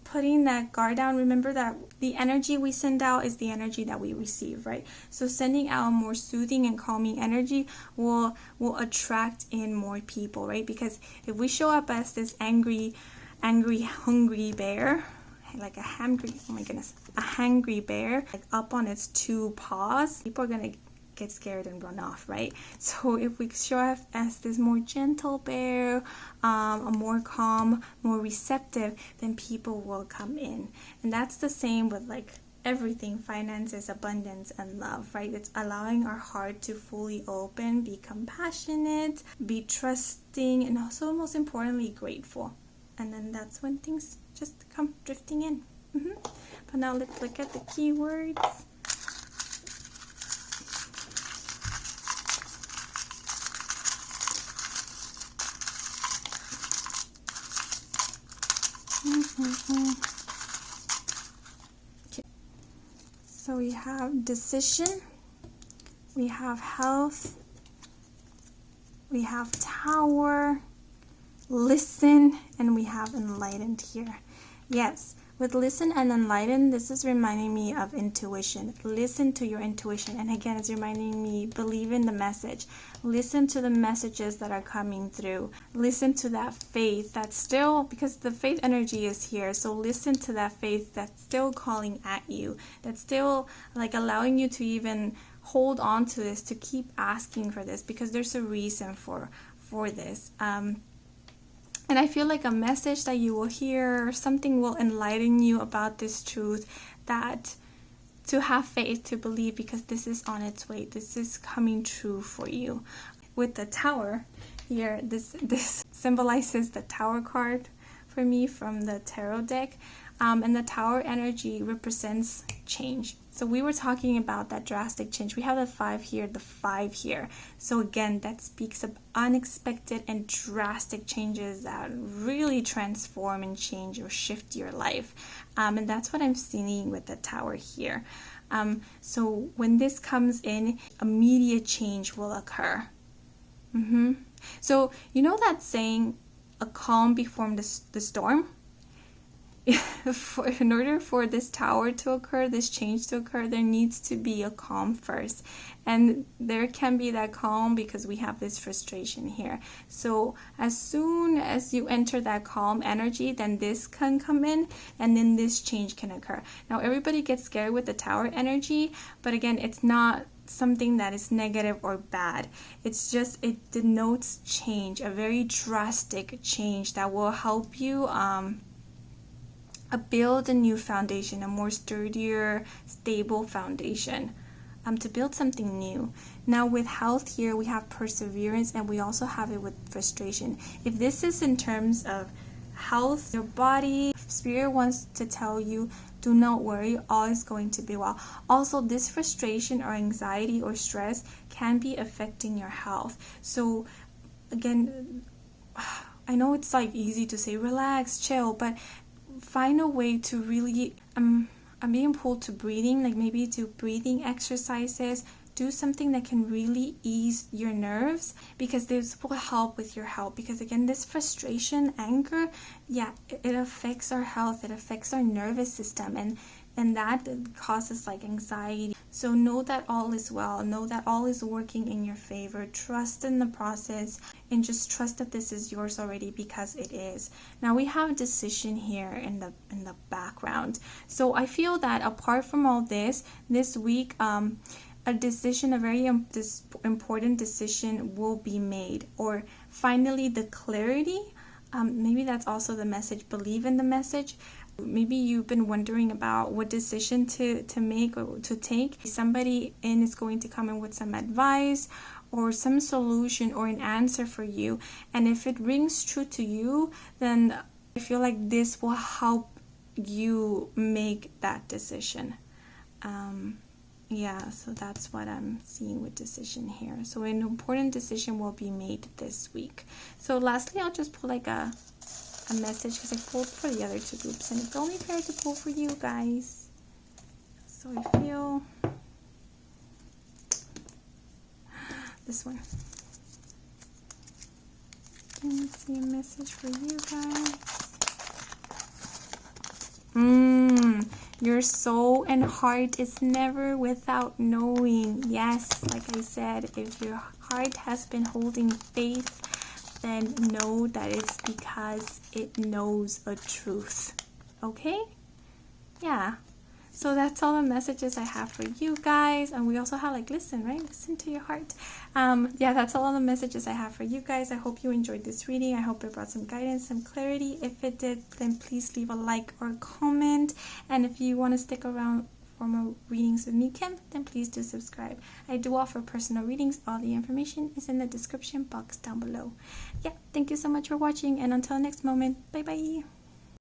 putting that guard down. Remember that the energy we send out is the energy that we receive, right? So sending out more soothing and calming energy will attract in more people, right? Because if we show up as this angry, hungry bear, like a hangry bear, like up on its two paws, people are gonna get scared and run off, right? So if we show up as this more gentle bear, a more calm, more receptive, then people will come in. And that's the same with like everything, finances, abundance, and love, right? It's allowing our heart to fully open, be compassionate, be trusting, and also most importantly, grateful. And then that's when things just come drifting in. But now let's look at the keywords. Okay. So we have decision, we have health, we have Tower, Listen, and we have Enlightened here. Yes, with Listen and Enlightened, this is reminding me of intuition. Listen to your intuition. And again, it's reminding me, believe in the message. Listen to the messages that are coming through. Listen to that faith that's still, because the faith energy is here. So listen to that faith that's still calling at you. That's still like allowing you to even hold on to this, to keep asking for this, because there's a reason for this. And I feel like a message that you will hear, something will enlighten you about this truth, that to have faith, to believe, because this is on its way. This is coming true for you. With the Tower here, this symbolizes the Tower card for me from the tarot deck. And the Tower energy represents change. So we were talking about that drastic change. We have the 5 here, the 5 here. So again, that speaks of unexpected and drastic changes that really transform and change or shift your life. And that's what I'm seeing with the Tower here. So when this comes in, immediate change will occur. So you know that saying, a calm before the storm? In order for this Tower to occur, this change to occur, there needs to be a calm first. And there can be that calm because we have this frustration here. So as soon as you enter that calm energy, then this can come in, and then this change can occur. Now everybody gets scared with the Tower energy, but again, it's not something that is negative or bad. It's just, it denotes change, a very drastic change that will help you build a new foundation, a more sturdier, stable foundation, to build something new. Now with health here, we have perseverance, and we also have it with frustration. If this is in terms of health, your body, spirit wants to tell you, do not worry, all is going to be well. Also, this frustration or anxiety or stress can be affecting your health. So again, I know it's like easy to say relax, chill, but find a way to really, I'm being pulled to breathing, like maybe do breathing exercises, do something that can really ease your nerves, because this will help with your health. Because again, this frustration, anger, yeah, it affects our health, it affects our nervous system, and that causes like anxiety. So know that all is well, know that all is working in your favor, trust in the process, and just trust that this is yours already, because it is. Now we have a decision here in the background. So I feel that apart from all this week, a decision, a very important decision will be made, or finally the clarity. Maybe that's also the message. Believe in the message. Maybe you've been wondering about what decision to make or to take. Somebody is going to come in with some advice or some solution or an answer for you. And if it rings true to you, then I feel like this will help you make that decision. Yeah, so that's what I'm seeing with decision here. So an important decision will be made this week. So lastly, I'll just pull like a message, because I pulled for the other 2 groups, and it's only fair to pull for you guys. So I feel this one. Can you see a message for you guys? Your soul and heart is never without knowing. Yes, like I said, if your heart has been holding faith, then know that it's because it knows a truth. Okay? Yeah. So that's all the messages I have for you guys. And we also have like, listen, right? Listen to your heart. Yeah, that's all the messages I have for you guys. I hope you enjoyed this reading. I hope it brought some guidance, some clarity. If it did, then please leave a like or a comment. And if you want to stick around for more readings with me, Kim, then please do subscribe. I do offer personal readings. All the information is in the description box down below. Yeah, thank you so much for watching. And until next moment, bye-bye.